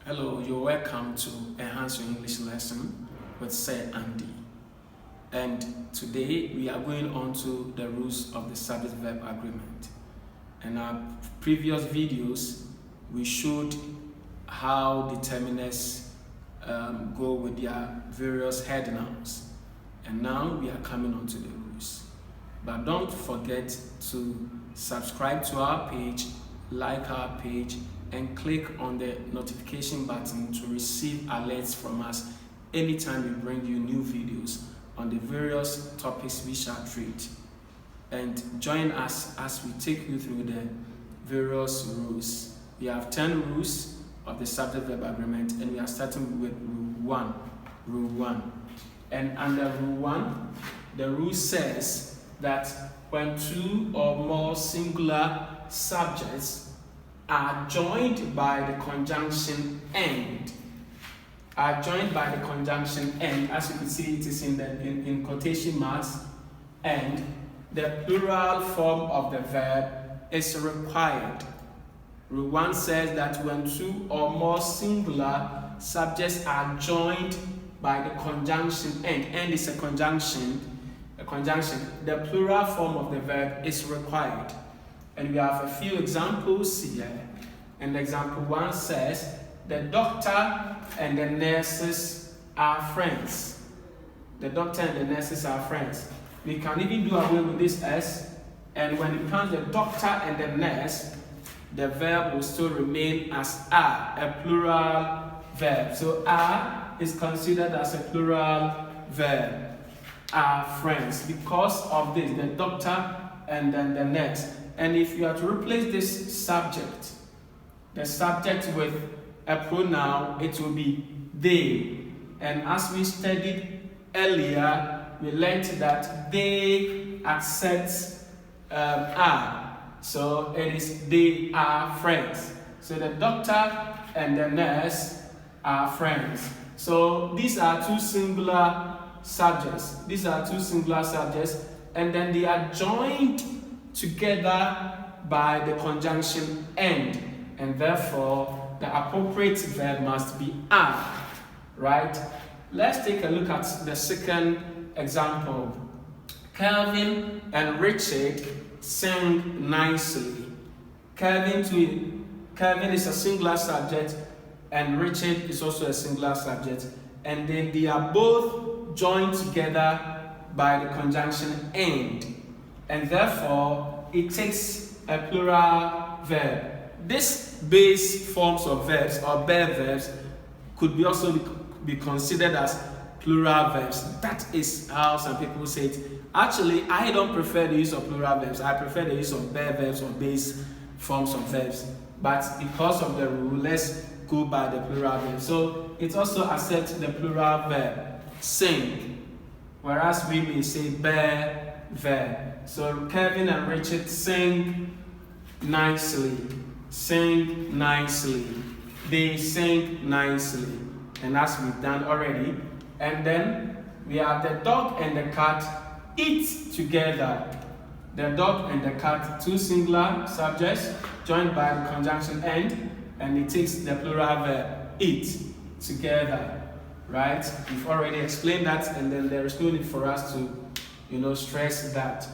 Hello, you're welcome to Enhance Your English Lesson with Sir Andy. And today we are going on to the rules of the subject-verb agreement. In our previous videos, we showed how determiners go with their various head nouns. And now we are coming on to the rules. But don't forget to subscribe to our page, like our page, and click on the notification button to receive alerts from us anytime we bring you new videos on the various topics we shall treat. And join us as we take you through the various rules. We have 10 rules of the subject-verb agreement, and we are starting with Rule 1. And under Rule 1, the rule says that when two or more singular subjects are joined by the conjunction and. As you can see, it is in quotation marks, and the plural form of the verb is required. Rule 1 says that when two or more singular subjects are joined by the conjunction and is a conjunction, the plural form of the verb is required. And we have a few examples here. And example 1 says, the doctor and the nurses are friends. The doctor and the nurses are friends. We can even do away with this S, and when it becomes the doctor and the nurse, the verb will still remain as are, a plural verb. So are is considered as a plural verb. Are friends. Because of this, the doctor and then the nurse. And if you are to replace this subject, the subject with a pronoun, it will be they. And as we studied earlier, we learned that they accept are. So it is they are friends. So the doctor and the nurse are friends. So these are two singular subjects. And then they are joined together by the conjunction and therefore the appropriate verb must be are, right? Let's take a look at the second example. Kelvin and Richard sing nicely. Kelvin is a singular subject and Richard is also a singular subject, and then they are both joined together by the conjunction and therefore it takes a plural verb. This base forms of verbs or bare verbs could be also be considered as plural verbs. That is how some people say it. Actually, I don't prefer the use of plural verbs. I prefer the use of bare verbs or base forms of verbs. But because of the rule, let's go by the plural verb. So it also accepts the plural verb, sing, whereas we may say bare verb. So Kevin and Richard sing nicely. Sing nicely. They sing nicely. And as we've done already. And then we have the dog and the cat eat together. The dog and the cat, two singular subjects joined by the conjunction and it takes the plural verb eat together. Right? We've already explained that, and then there is no need for us to stress that.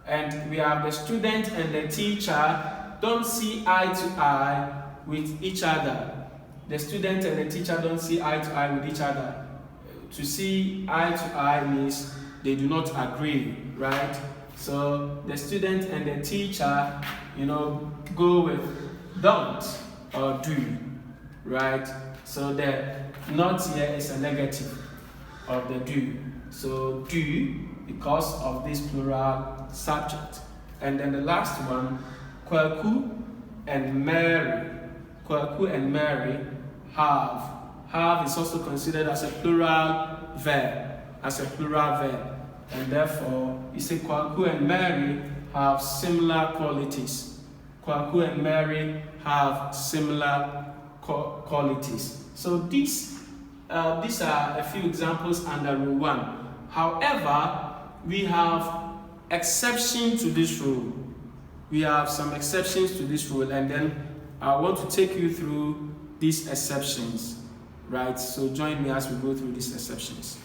And we have the student and the teacher don't see eye to eye with each other. The student and the teacher don't see eye to eye with each other. To see eye to eye means they do not agree, right? So the student and the teacher, go with don't or do, right? So the not here is a negative of the do. So do because of this plural subject. And then the last one, Kwaku and Mary. Kwaku and Mary have. Have is also considered as a plural verb. And therefore, you say Kwaku and Mary have similar qualities. Kwaku and Mary have similar qualities. So these are a few examples under Rule 1. However, we have exception to this rule. We have some exceptions to this rule, and then I want to take you through these exceptions, right? So join me as we go through these exceptions.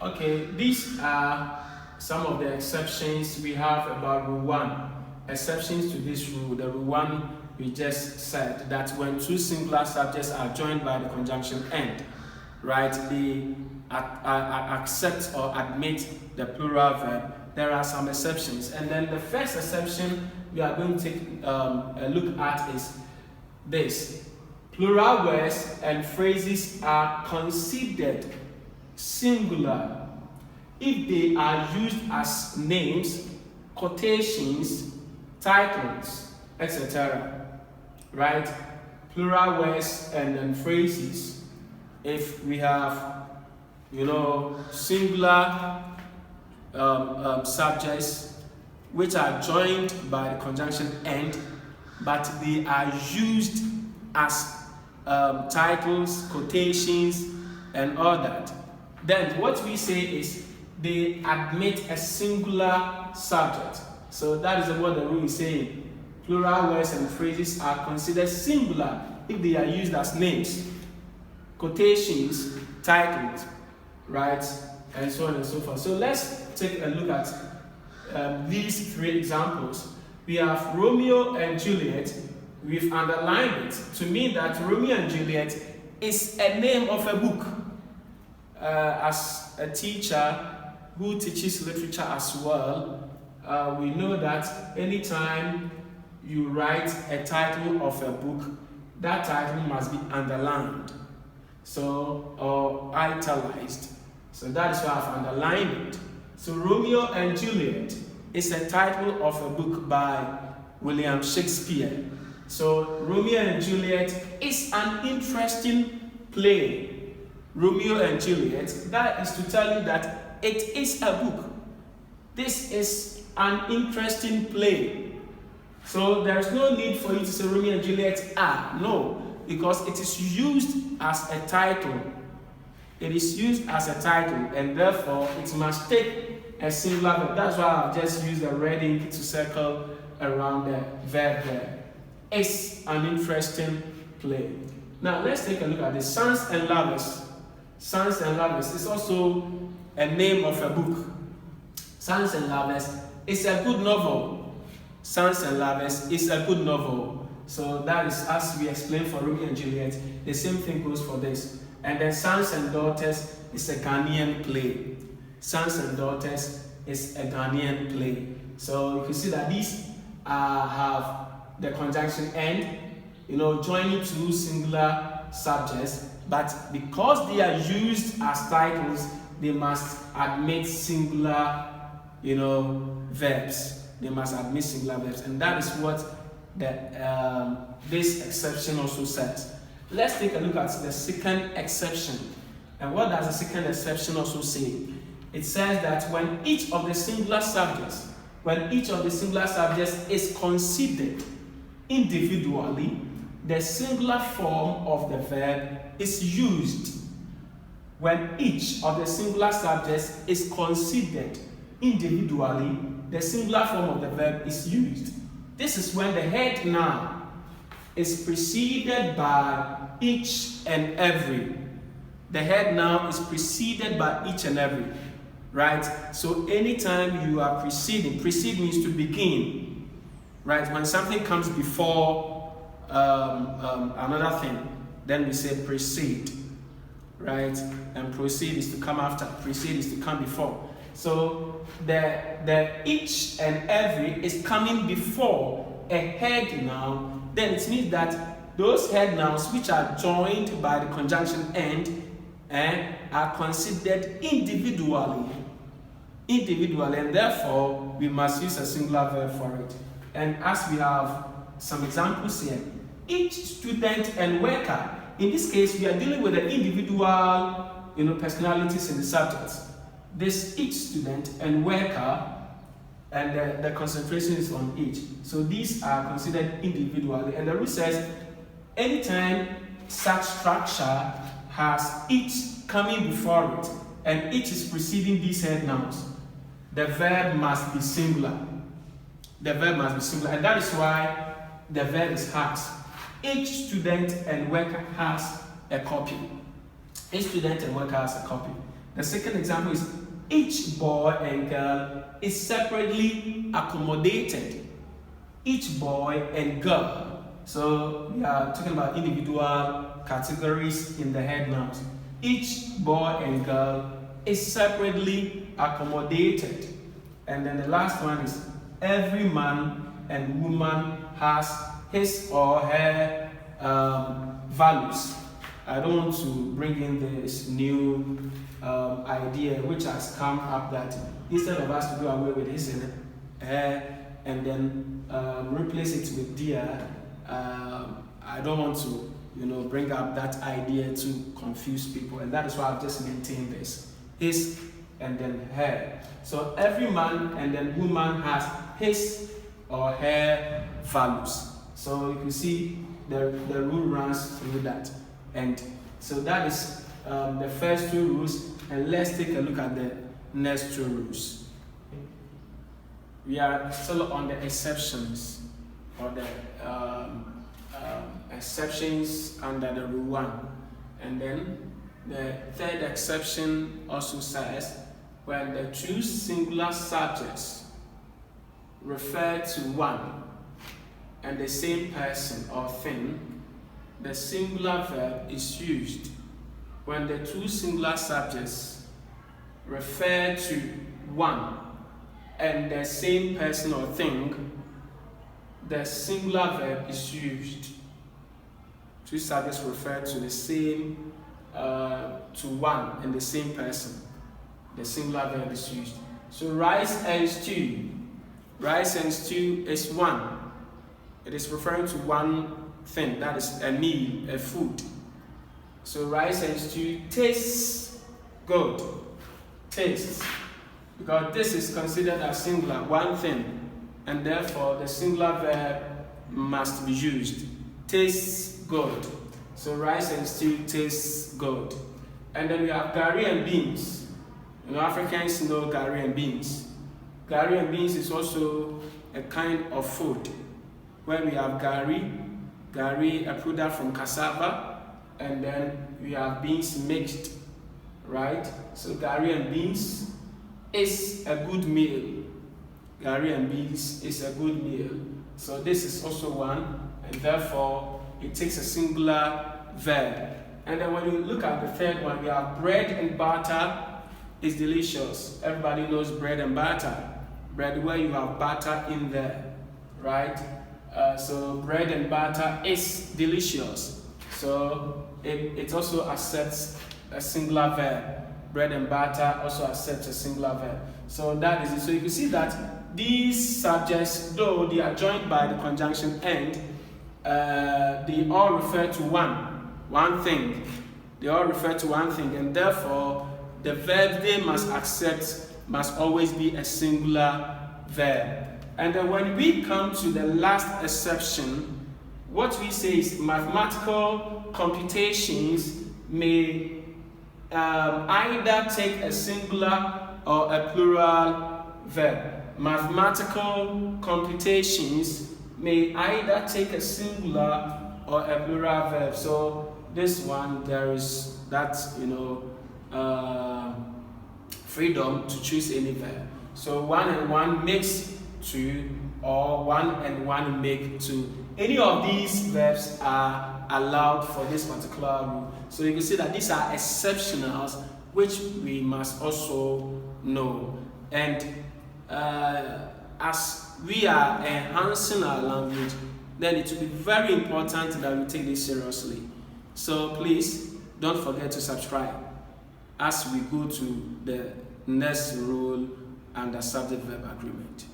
Okay, these are some of the exceptions we have about rule 1. Exceptions to this rule. The rule 1 we just said that when two singular subjects are joined by the conjunction and, right, they accept or admit the plural verb. There are some exceptions, and then the first exception we are going to take a look at is this: plural words and phrases are considered singular if they are used as names, quotations, titles, etc. Right? Plural words and then phrases. If we have, singular subjects which are joined by the conjunction and, but they are used as titles, quotations, and all that, then what we say is they admit a singular subject. So that is what the rule is saying. Plural words and phrases are considered singular if they are used as names, quotations, titles, right, and so on and so forth. So let's take a look at these 3 examples. We have Romeo and Juliet. We've underlined it to mean that Romeo and Juliet is a name of a book. As a teacher who teaches literature as well, we know that anytime you write a title of a book, that title must be underlined, or italicized. So that is why I've underlined it. So Romeo and Juliet is a title of a book by William Shakespeare. So Romeo and Juliet is an interesting play. Romeo and Juliet, that is to tell you that it is a book. This is an interesting play. So there's no need for you to say Romeo and Juliet are. No, because it is used as a title. It is used as a title, and therefore it must take a singular verb. That's why I've just used the red ink to circle around the verb there. It's an interesting play. Now let's take a look at the Sons and Lovers. Sons and Lovers is also a name of a book. Sons and Lovers is a good novel. Sons and Lovers is a good novel. So that is, as we explained for Romeo and Juliet, the same thing goes for this. And then Sons and Daughters is a Ghanaian play. Sons and Daughters is a Ghanaian play. So you can see that these have the conjunction and, joining two singular subjects, but because they are used as titles, they must admit singular, verbs. They must admit singular verbs, and that is what this exception also says. Let's take a look at the second exception. And what does the second exception also say? It says that when each of the singular subjects is considered individually, the singular form of the verb is used. When each of the singular subjects is considered individually, the singular form of the verb is used. This is when the head noun is preceded by each and every. The head noun is preceded by each and every, right? So anytime you are preceding, precede means to begin, right? When something comes before another thing, then we say precede, right? And proceed is to come after, precede is to come before. So the each and every is coming before a head noun. Then it means that those head nouns which are joined by the conjunction and are considered individually, and therefore we must use a singular verb for it. And as we have some examples here, each student and worker. In this case, we are dealing with the individual, personalities in the subjects. This each student and worker, and the concentration is on each. So these are considered individually. And the rule says, anytime such structure has each coming before it, and each is preceding these head nouns, the verb must be singular. The verb must be singular, and that is why the verb is has. each student and worker has a copy. Each student and worker has a copy. The second example is each boy and girl is separately accommodated. Each boy and girl. So we are talking about individual categories in the head nouns. Each boy and girl is separately accommodated. And then the last one is every man and woman has his or her values. I don't want to bring in this new idea which has come up that instead of us to do away with his and her and then replace it with dear, I don't want to bring up that idea to confuse people, and that is why I've just maintained this. His and then her. So every man and then woman has his or her values. So you can see the rule runs through that. And so that is the first two rules, and let's take a look at the next two rules. We are still on the exceptions, or the exceptions under the rule 1. And then the third exception also says when the two singular subjects refer to one and the same person or thing, the singular verb is used. When the two singular subjects refer to one and the same person or thing, the singular verb is used. Two subjects refer to the same, to one and the same person. The singular verb is used. So rice and stew. Rice and stew is one. It is referring to one thing, that is a meal, a food. So rice and stew tastes good. Tastes. Because this is considered a singular, one thing, and therefore the singular verb must be used. Tastes good. So rice and stew tastes good. And then we have gari and beans. Africans know gari and beans. Gari and beans is also a kind of food where we have gari, a product from cassava, and then we have beans mixed, right? So gari and beans is a good meal. Gari and beans is a good meal. So this is also one, and therefore it takes a singular verb. And then when you look at the third one, we have bread and butter is delicious. Everybody knows bread and butter. Bread where you have butter in there, right? So bread and butter is delicious. So it also accepts a singular verb. Bread and butter also accepts a singular verb. So that is it. So you can see that these subjects, though they are joined by the conjunction end, they all refer to one thing. They all refer to one thing, and therefore the verb they must accept must always be a singular verb. And then when we come to the last exception, what we say is mathematical computations may either take a singular or a plural verb. Mathematical computations may either take a singular or a plural verb. So this one, there is that freedom to choose any verb. So one and one makes two, or one and one make two. Any of these verbs are allowed for this particular rule. So you can see that these are exceptionals which we must also know. And as we are enhancing our language, then it will be very important that we take this seriously. So please don't forget to subscribe as we go to the next rule under subject verb agreement.